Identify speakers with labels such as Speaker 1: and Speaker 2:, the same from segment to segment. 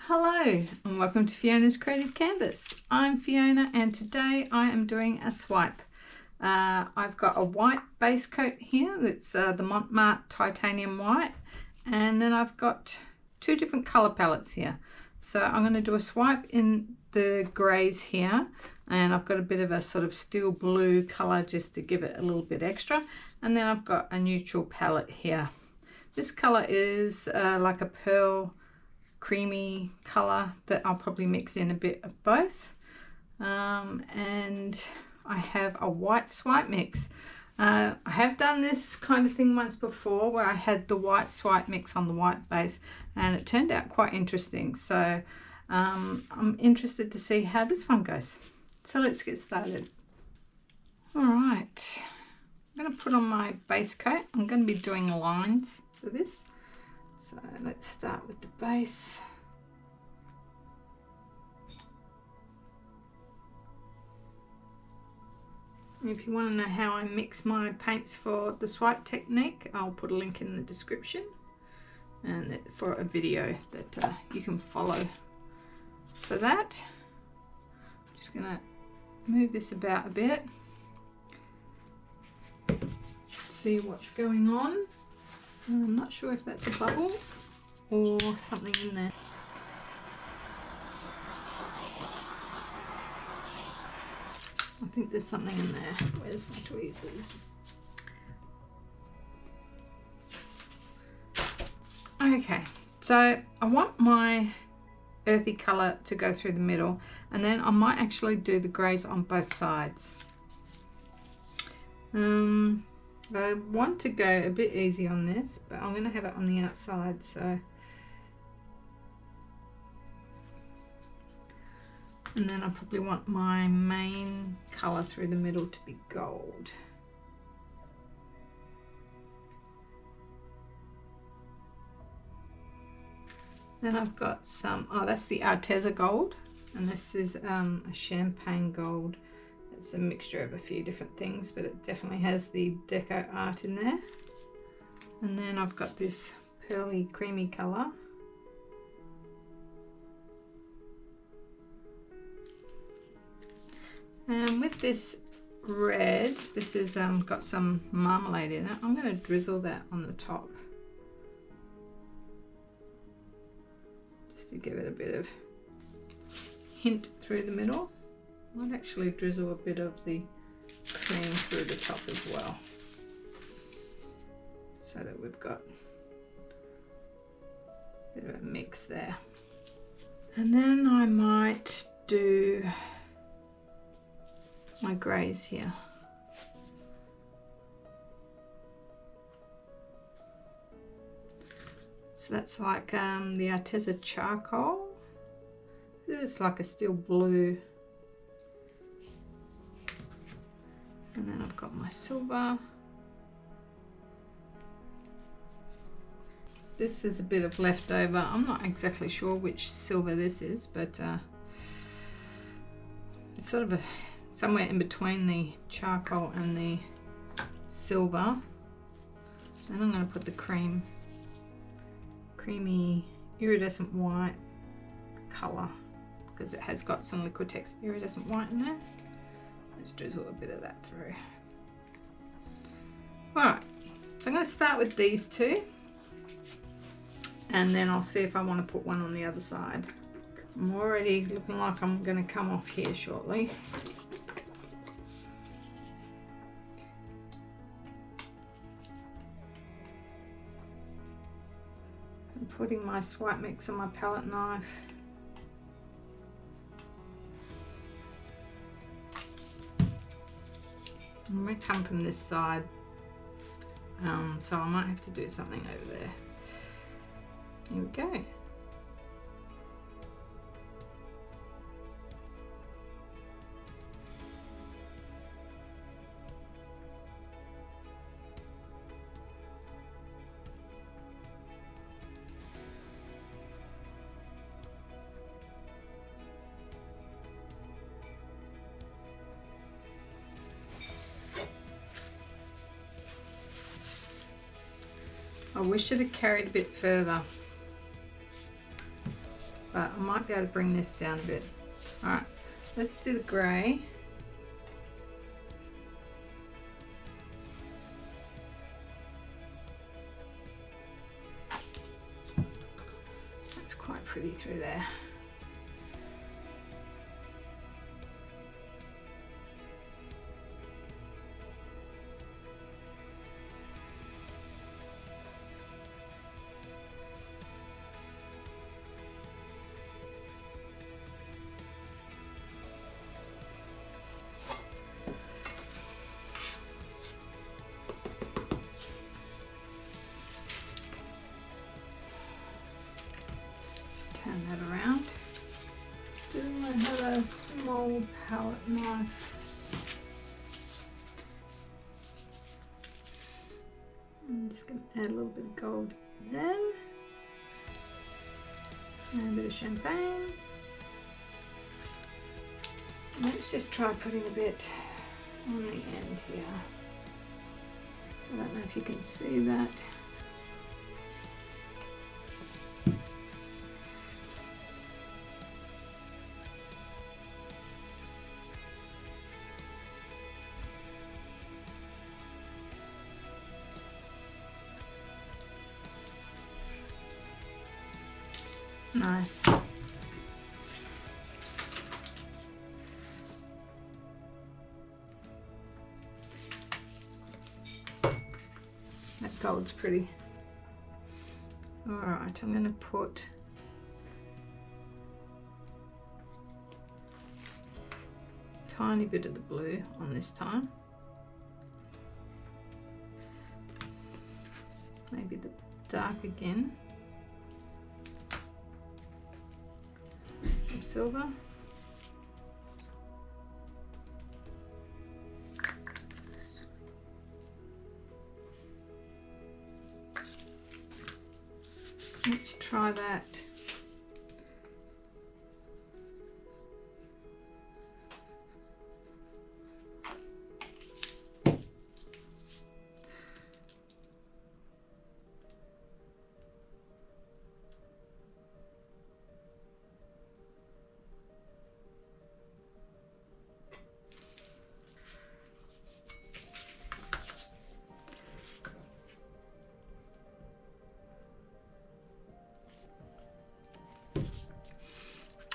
Speaker 1: Hello and welcome to Fiona's Creative Canvas. I'm Fiona and today I am doing a swipe. I've got a white base coat here that's the Montmartre Titanium White, and then I've got two different colour palettes here. So I'm going to do a swipe in the greys here, and I've got a bit of a sort of steel blue colour just to give it a little bit extra, and then I've got a neutral palette here. This colour is like a pearl creamy color that I'll probably mix in a bit of both, and I have a white swipe mix. I have done this kind of thing once before where I had the white swipe mix on the white base and it turned out quite interesting, so I'm interested to see how this one goes. So let's get started. Alright, I'm going to put on my base coat. I'm going to be doing lines for this. So let's start with the base. If you want to know how I mix my paints for the swipe technique, I'll put a link in the description and for a video that you can follow for that. I'm just going to move this about a bit, see what's going on. I'm not sure if that's a bubble or something in there. I think there's something in there. Where's my tweezers? Okay, so I want my earthy colour to go through the middle, and then I might actually do the greys on both sides. I want to go a bit easy on this, but I'm going to have it on the outside, so. And then I probably want my main colour through the middle to be gold. Then I've got some, oh, that's the Arteza gold, and this is a champagne gold. It's a mixture of a few different things, but it definitely has the deco art in there. And then I've got this pearly creamy colour. And with this red, this has got some marmalade in it. I'm going to drizzle that on the top, just to give it a bit of hint through the middle. Might actually drizzle a bit of the cream through the top as well, so that we've got a bit of a mix there. And then I might do my greys here. So that's like the Arteza charcoal. This is like a steel blue. And then I've got my silver. This is a bit of leftover. I'm not exactly sure which silver this is, but it's sort of somewhere in between the charcoal and the silver. And I'm going to put the creamy iridescent white colour, because it has got some Liquitex iridescent white in there. Let's drizzle a bit of that through. Alright, so I'm going to start with these two, and then I'll see if I want to put one on the other side. I'm already looking like I'm going to come off here shortly. I'm putting my swipe mix on my palette knife. I'm going to come from this side, so I might have to do something over there. Here we go. I wish it had carried a bit further, but I might be able to bring this down a bit. All right, let's do the grey. That's quite pretty through there. Turn that around. Do I have a small palette knife? I'm just going to add a little bit of gold there. And a bit of champagne. Let's just try putting a bit on the end here. So I don't know if you can see that. Nice. That gold's pretty. All right, I'm going to put a tiny bit of the blue on this time. Maybe the dark again. Some silver. Let's try that.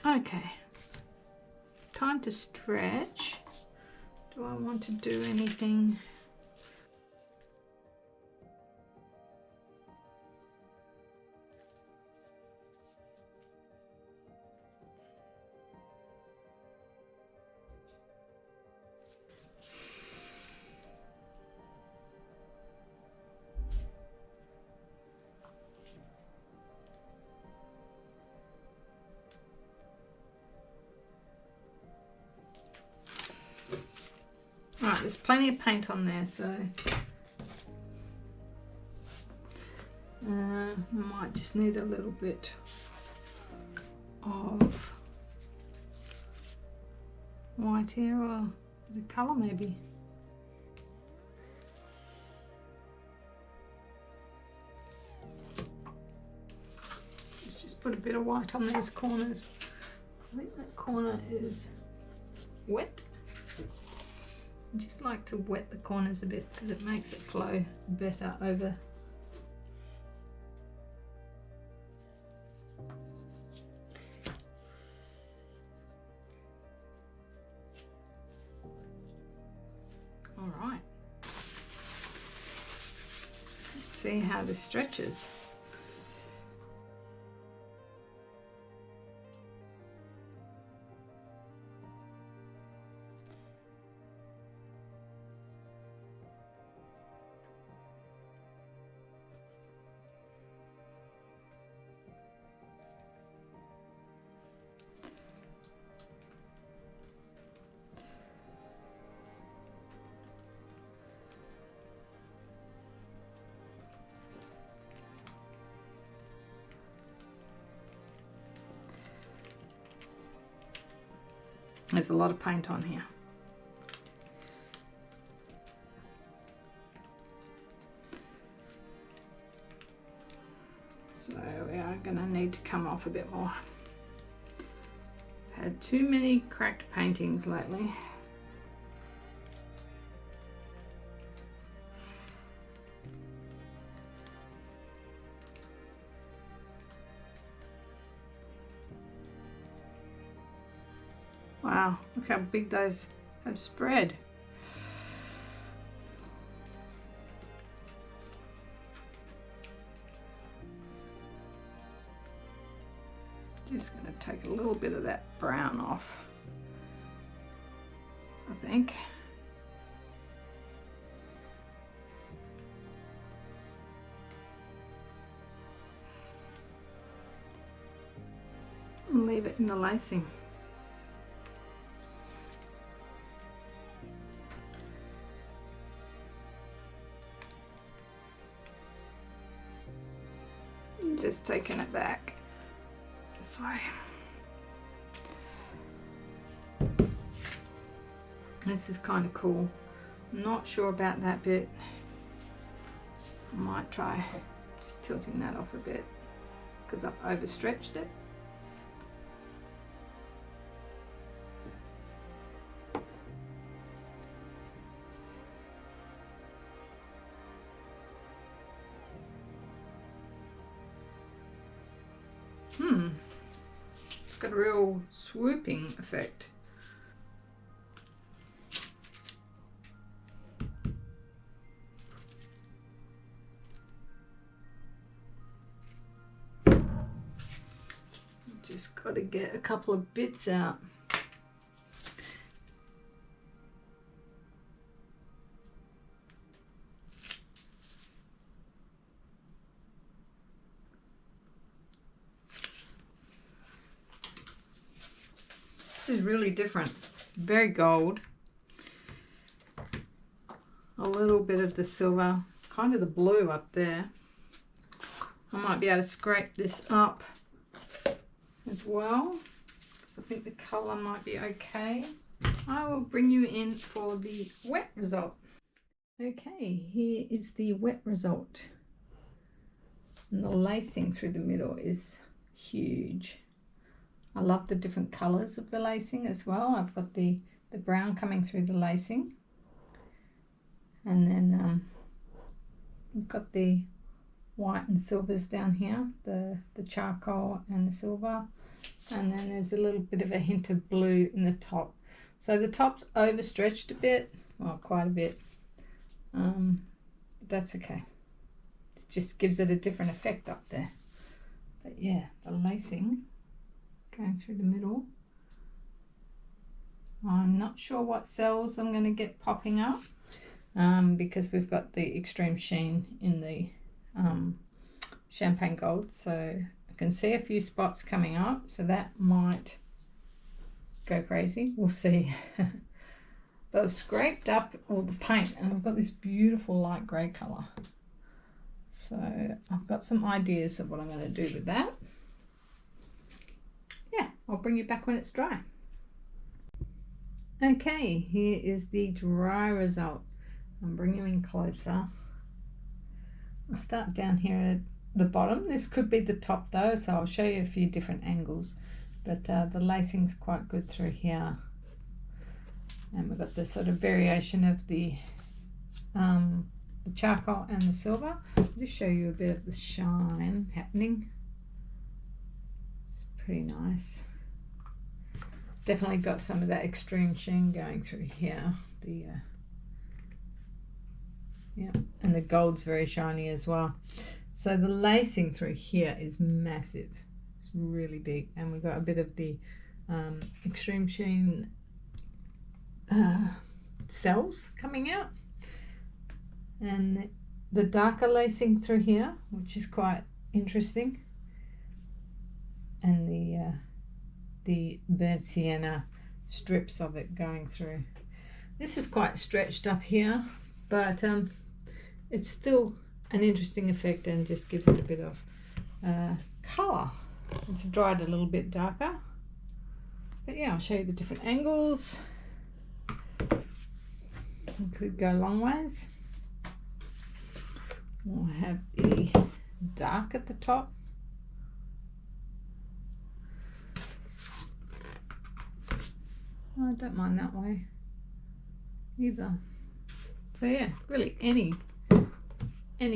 Speaker 1: Okay, time to stretch. Do I want to do anything? Right, there's plenty of paint on there, so might just need a little bit of white here, or a bit of colour maybe. Let's just put a bit of white on these corners. I think that corner is wet. I just like to wet the corners a bit because it makes it flow better over. All right. Let's see how this stretches. There's a lot of paint on here. So we are going to need to come off a bit more. Had too many cracked paintings lately. Wow, look how big those have spread. Just going to take a little bit of that brown off, I think. And leave it in the lacing. And just taking it back this way. This is kind of cool. I'm not sure about that bit. I might try just tilting that off a bit because I've overstretched it. It's got a real swooping effect. Just got to get a couple of bits out. This is really different, very gold, a little bit of the silver, kind of the blue up there. I might be able to scrape this up as well, because I think the colour might be okay. I will bring you in for the wet result. Okay, here is the wet result. And the lacing through the middle is huge. I love the different colours of the lacing as well. I've got the brown coming through the lacing. And then we've got the white and silvers down here, the charcoal and the silver. And then there's a little bit of a hint of blue in the top. So the top's overstretched a bit, well, quite a bit. But that's okay. It just gives it a different effect up there. But yeah, the lacing going through the middle. I'm not sure what cells I'm going to get popping up because we've got the extreme sheen in the champagne gold, so I can see a few spots coming up, so that might go crazy. We'll see. But I've scraped up all the paint and I've got this beautiful light grey colour, so I've got some ideas of what I'm going to do with that. Yeah, I'll bring you back when it's dry. Okay, here is the dry result. I'll bring you in closer. I'll start down here at the bottom. This could be the top though, so I'll show you a few different angles. But the lacing's quite good through here. And we've got the sort of variation of the charcoal and the silver. I'll just show you a bit of the shine happening. Pretty nice. Definitely got some of that extreme sheen going through here. The yeah, and the gold's very shiny as well. So the lacing through here is massive. It's really big, and we've got a bit of the extreme sheen cells coming out, and the darker lacing through here, which is quite interesting. And the burnt sienna strips of it going through. This is quite stretched up here, but it's still an interesting effect and just gives it a bit of colour. It's dried a little bit darker, but yeah, I'll show you the different angles. It could go long ways. We'll have the dark at the top. I don't mind that way either. So yeah, really any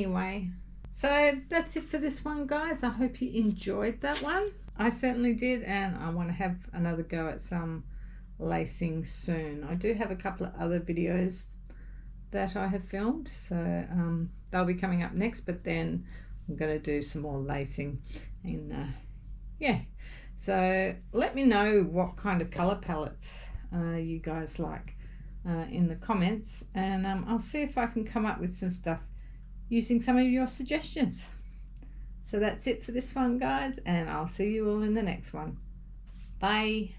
Speaker 1: way. So that's it for this one, guys. I hope you enjoyed that one. I certainly did, and I want to have another go at some lacing soon. I do have a couple of other videos that I have filmed, so they'll be coming up next, but then I'm going to do some more lacing. And yeah, so let me know what kind of color palettes you guys like in the comments, and I'll see if I can come up with some stuff using some of your suggestions. So that's it for this one, guys, and I'll see you all in the next one. Bye.